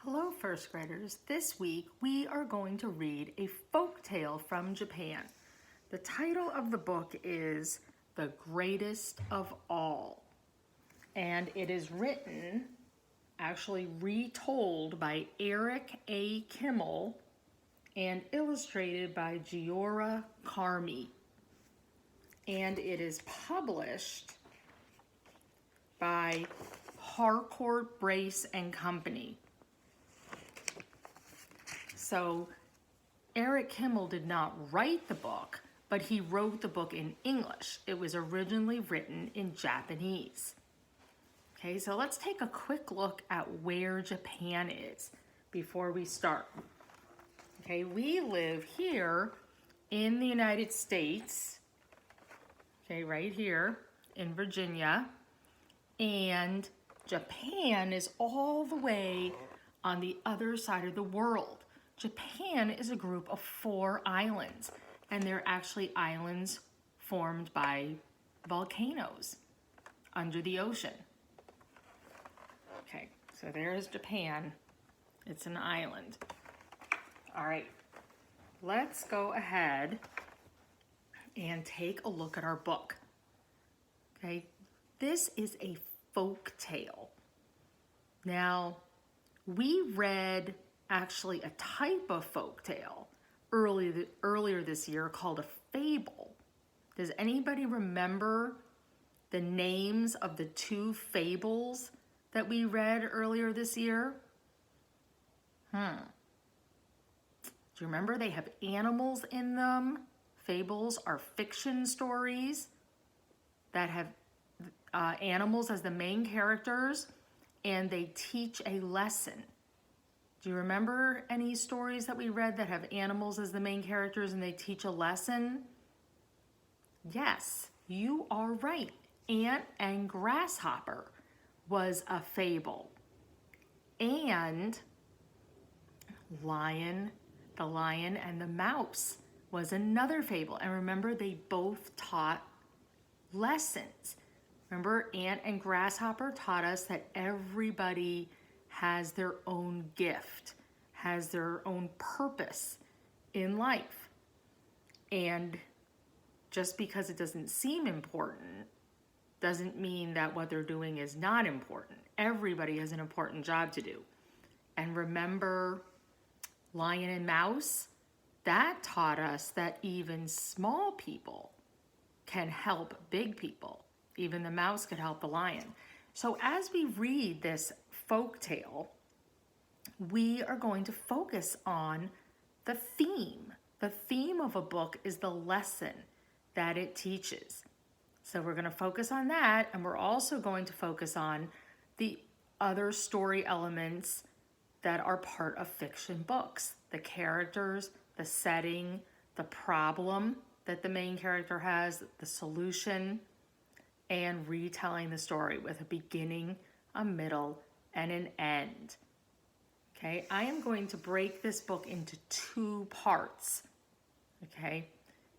Hello, first graders. This week we are going to read a folk tale from Japan. The title of the book is The Greatest of All, and it is written, actually retold by Eric A. Kimmel and illustrated by Giora Carmi. And it is published by Harcourt, Brace and Company. So Eric Kimmel did not write the book, but he wrote the book in English. It was originally written in Japanese. Okay, so let's take a quick look at where Japan is before we start. Okay, we live here in the United States, okay, right here in Virginia, and Japan is all the way on the other side of the world. Japan is a group of 4 islands, and they're actually islands formed by volcanoes under the ocean. Okay, so there's Japan. It's an island. All right, let's go ahead and take a look at our book. Okay, this is a folk tale. Now, we read actually a type of folk tale earlier this year called a fable. Does anybody remember the names of the 2 fables that we read earlier this year? Do you remember they have animals in them? Fables are fiction stories that have animals as the main characters, and they teach a lesson. Do you remember any stories that we read that have animals as the main characters and they teach a lesson? Yes, you are right. Ant and Grasshopper was a fable. And the Lion and the Mouse was another fable. And remember, they both taught lessons. Remember, Ant and Grasshopper taught us that everybody has their own gift, has their own purpose in life. And just because it doesn't seem important doesn't mean that what they're doing is not important. Everybody has an important job to do. And remember, Lion and Mouse, that taught us that even small people can help big people. Even the mouse could help the lion. So as we read this folk tale, we are going to focus on the theme. The theme of a book is the lesson that it teaches. So we're going to focus on that, and we're also going to focus on the other story elements that are part of fiction books. The characters, the setting, the problem that the main character has, the solution, and retelling the story with a beginning, a middle, and an end. Okay, I am going to break this book into 2 parts. Okay,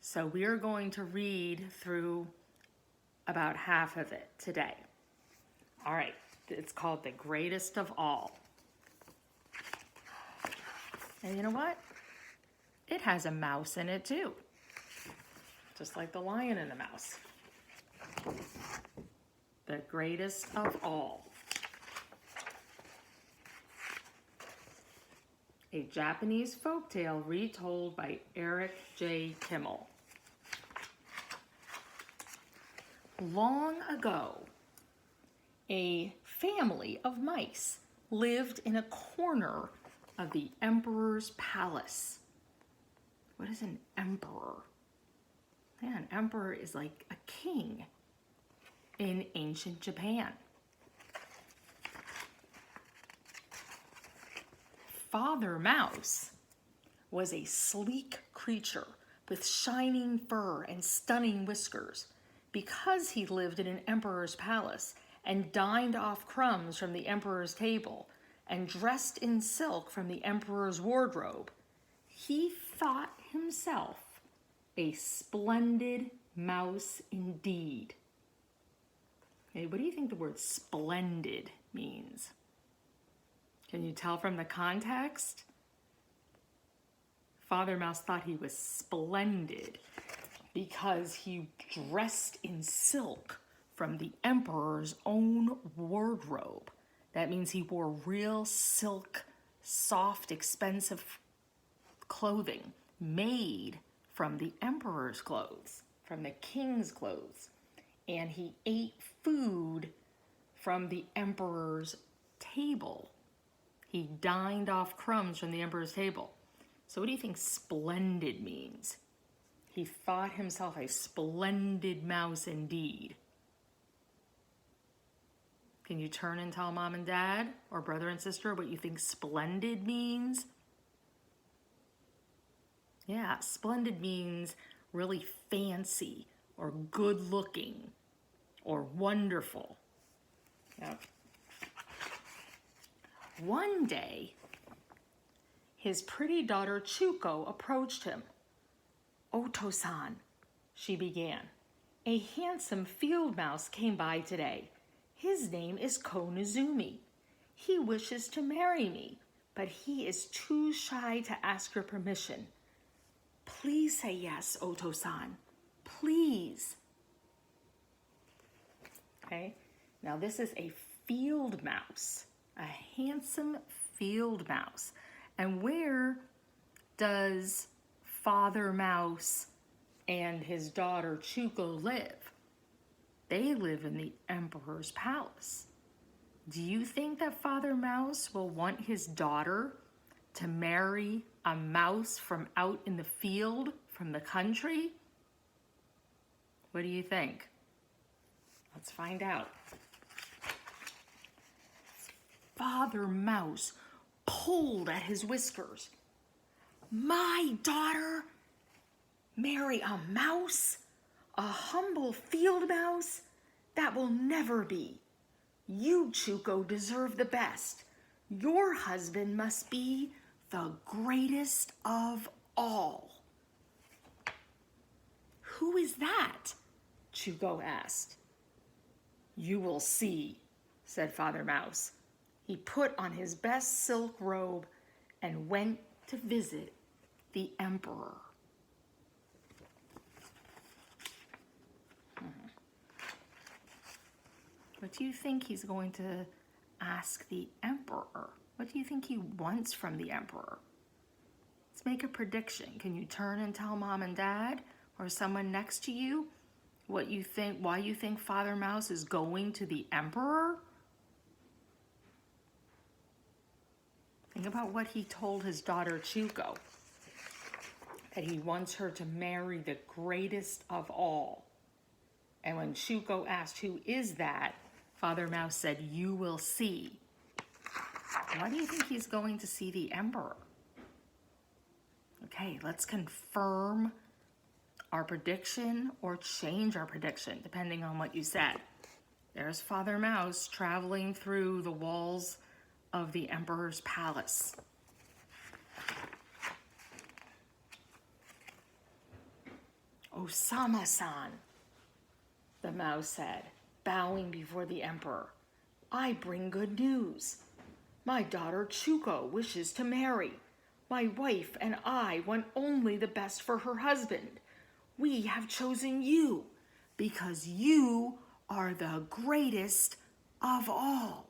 so we are going to read through about half of it today. All right, it's called The Greatest of All. And you know what? It has a mouse in it too, just like the Lion and the Mouse. The Greatest of All. A Japanese folktale retold by Eric J. Kimmel. Long ago, a family of mice lived in a corner of the emperor's palace. What is an emperor? Yeah, an emperor is like a king in ancient Japan. Father Mouse was a sleek creature with shining fur and stunning whiskers. Because he lived in an emperor's palace and dined off crumbs from the emperor's table and dressed in silk from the emperor's wardrobe, he thought himself a splendid mouse indeed. Okay, what do you think the word splendid means? Can you tell from the context? Father Mouse thought he was splendid because he dressed in silk from the emperor's own wardrobe. That means he wore real silk, soft, expensive clothing made from the emperor's clothes, from the king's clothes. And he ate food from the emperor's table. He dined off crumbs from the emperor's table. So what do you think splendid means? He thought himself a splendid mouse indeed. Can you turn and tell mom and dad or brother and sister what you think splendid means? Yeah, splendid means really fancy or good looking or wonderful. Yep. One day, his pretty daughter Chuko approached him. "Oto-san," she began, "a handsome field mouse came by today. His name is Konizumi. He wishes to marry me, but he is too shy to ask your permission. Please say yes, Oto-san. Please." Okay, now this is a field mouse, a handsome field mouse. And where does Father Mouse and his daughter Chuko live? They live in the emperor's palace. Do you think that Father Mouse will want his daughter to marry a mouse from out in the field, from the country? What do you think? Let's find out. Father Mouse pulled at his whiskers. "My daughter marry a mouse? A humble field mouse? That will never be. You, Chuko, deserve the best. Your husband must be the greatest of all." "Who is that?" Chuko asked. "You will see," said Father Mouse. He put on his best silk robe and went to visit the emperor. What do you think he's going to ask the emperor? What do you think he wants from the emperor? Let's make a prediction. Can you turn and tell mom and dad or someone next to you what you think, why you think Father Mouse is going to the emperor? Think about what he told his daughter Chuko, that he wants her to marry the greatest of all. And when Chuko asked, "Who is that?" Father Mouse said, "You will see." Why do you think he's going to see the emperor? Okay, let's confirm our prediction or change our prediction, depending on what you said. There's Father Mouse traveling through the walls of the emperor's palace. "Osama-san," the mouse said, bowing before the emperor, "I bring good news. My daughter Chuko wishes to marry. My wife and I want only the best for her husband. We have chosen you because you are the greatest of all."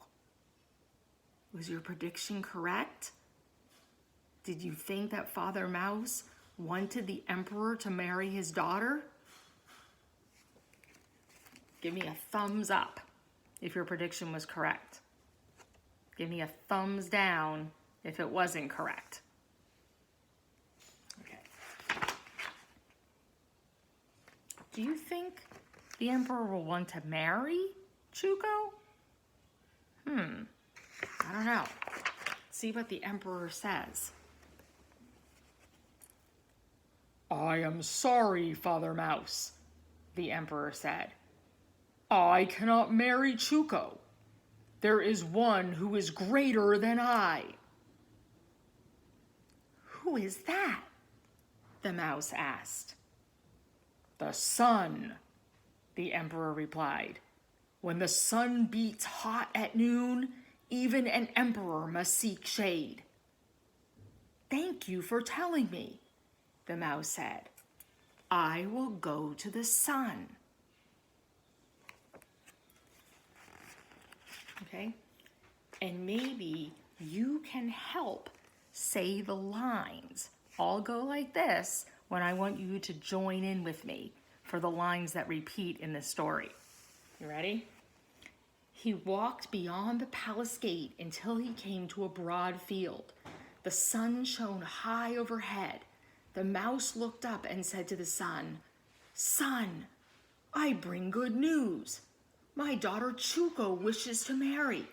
Was your prediction correct? Did you think that Father Mouse wanted the emperor to marry his daughter? Give me a thumbs up if your prediction was correct. Give me a thumbs down if it wasn't correct. Okay. Do you think the emperor will want to marry Chuko? I don't know. Let's see what the emperor says. "I am sorry, Father Mouse," the emperor said. "I cannot marry Chuko. There is one who is greater than I." "Who is that?" the mouse asked. "The sun," the emperor replied. "When the sun beats hot at noon, Even an emperor must seek shade. Thank you for telling me, the mouse said. I will go to the sun. Okay? And maybe you can help say the lines. I'll go like this when I want you to join in with me for the lines that repeat in the story. You ready? He walked beyond the palace gate until he came to a broad field. The sun shone high overhead. The mouse looked up and said to the sun, Sun, I bring good news. My daughter Chuko wishes to marry.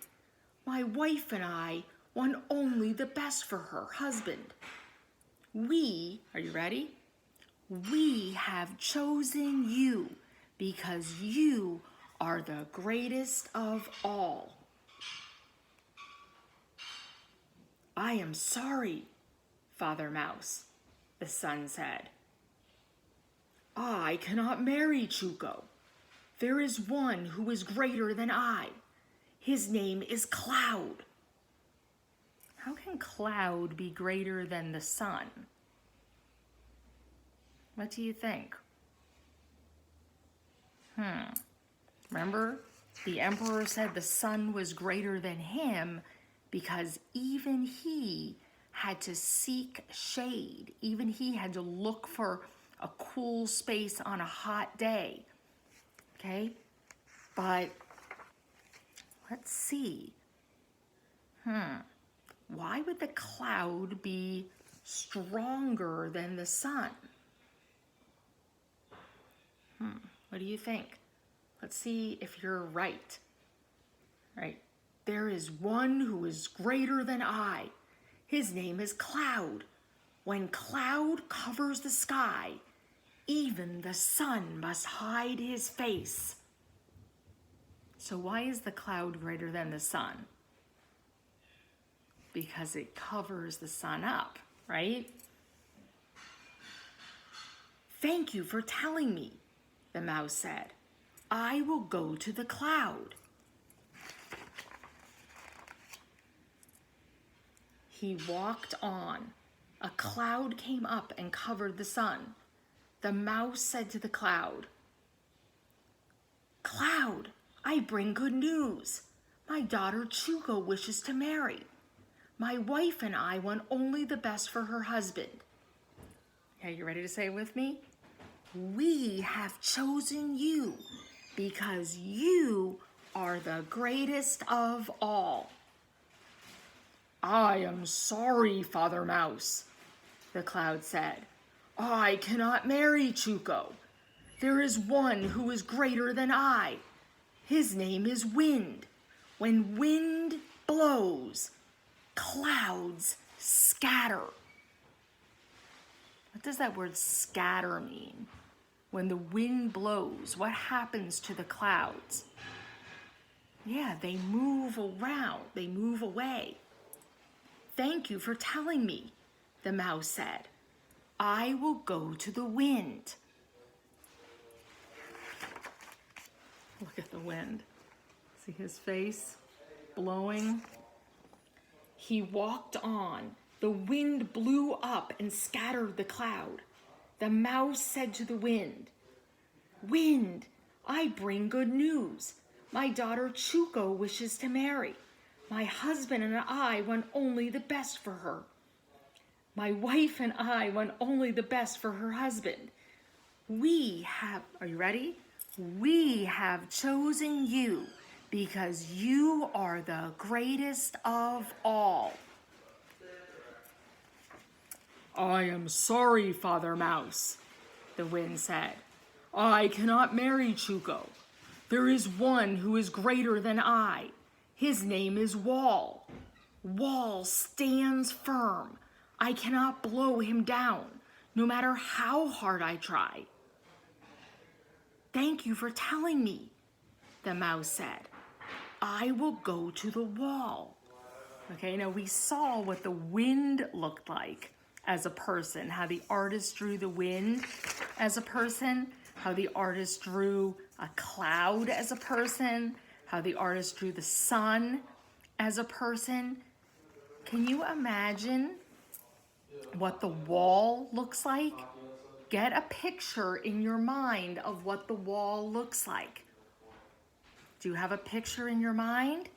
My wife and I want only the best for her husband. We, are you ready? We have chosen you because you are the greatest of all. I am sorry, Father Mouse, the sun said. I cannot marry Chuko. There is one who is greater than I. His name is Cloud. How can Cloud be greater than the sun? What do you think? Remember, the emperor said the sun was greater than him because even he had to seek shade. Even he had to look for a cool space on a hot day. Okay? But let's see. Why would the cloud be stronger than the sun? What do you think? Let's see if you're right. Right. There is one who is greater than I. His name is Cloud. When cloud covers the sky, even the sun must hide his face. So why is the cloud greater than the sun? Because it covers the sun up, right? Thank you for telling me, the mouse said. I will go to the cloud. He walked on. A cloud came up and covered the sun. The mouse said to the cloud, Cloud, I bring good news. My daughter Chuko wishes to marry. My wife and I want only the best for her husband. Okay, you ready to say it with me? We have chosen you because you are the greatest of all. I am sorry, Father Mouse, the cloud said. I cannot marry Chuko. There is one who is greater than I. His name is Wind. When wind blows, clouds scatter. What does that word scatter mean? When the wind blows, what happens to the clouds? Yeah, they move around, they move away. Thank you for telling me, the mouse said. I will go to the wind. Look at the wind. See his face blowing? He walked on. The wind blew up and scattered the cloud. The mouse said to the wind, Wind, I bring good news. My daughter Chuko wishes to marry. My husband and I want only the best for her. My wife and I want only the best for her husband. We have, are you ready? We have chosen you because you are the greatest of all. I am sorry, Father Mouse, the wind said. I cannot marry Chuko. There is one who is greater than I. His name is Wall. Wall stands firm. I cannot blow him down, no matter how hard I try. Thank you for telling me, the mouse said. I will go to the wall. Okay, now we saw what the wind looked like as a person, how the artist drew the wind as a person, how the artist drew a cloud as a person, how the artist drew the sun as a person, can you imagine what the wall looks like? Get a picture in your mind of what the wall looks like. Do you have a picture in your mind?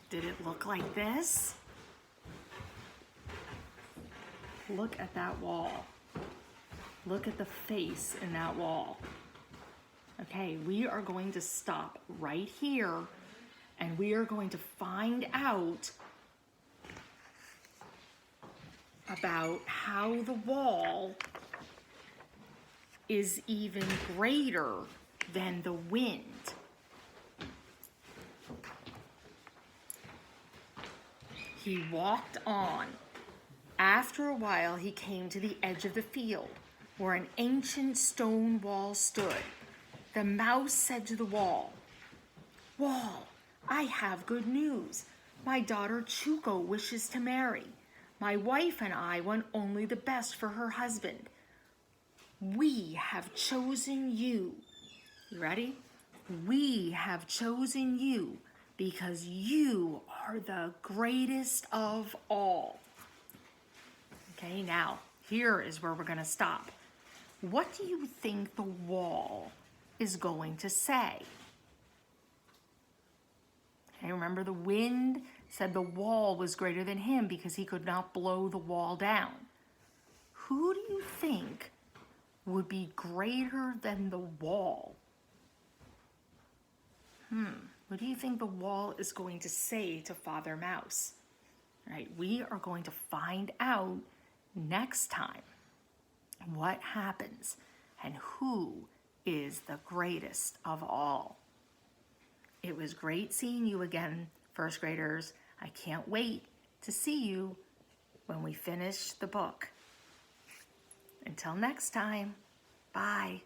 Did it look like this? Look at that wall. Look at the face in that wall. Okay, we are going to stop right here and we are going to find out about how the wall is even greater than the wind. He walked on. After a while, he came to the edge of the field, where an ancient stone wall stood. The mouse said to the wall, "Wall, I have good news. My daughter Chuko wishes to marry. My wife and I want only the best for her husband. We have chosen you." You ready? We have chosen you because you are the greatest of all. Okay, now here is where we're going to stop. What do you think the wall is going to say? Okay, remember the wind said the wall was greater than him because he could not blow the wall down. Who do you think would be greater than the wall? What do you think the wall is going to say to Father Mouse? All right, we are going to find out next time what happens and who is the greatest of all. It was great seeing you again, first graders. I can't wait to see you when we finish the book. Until next time, bye.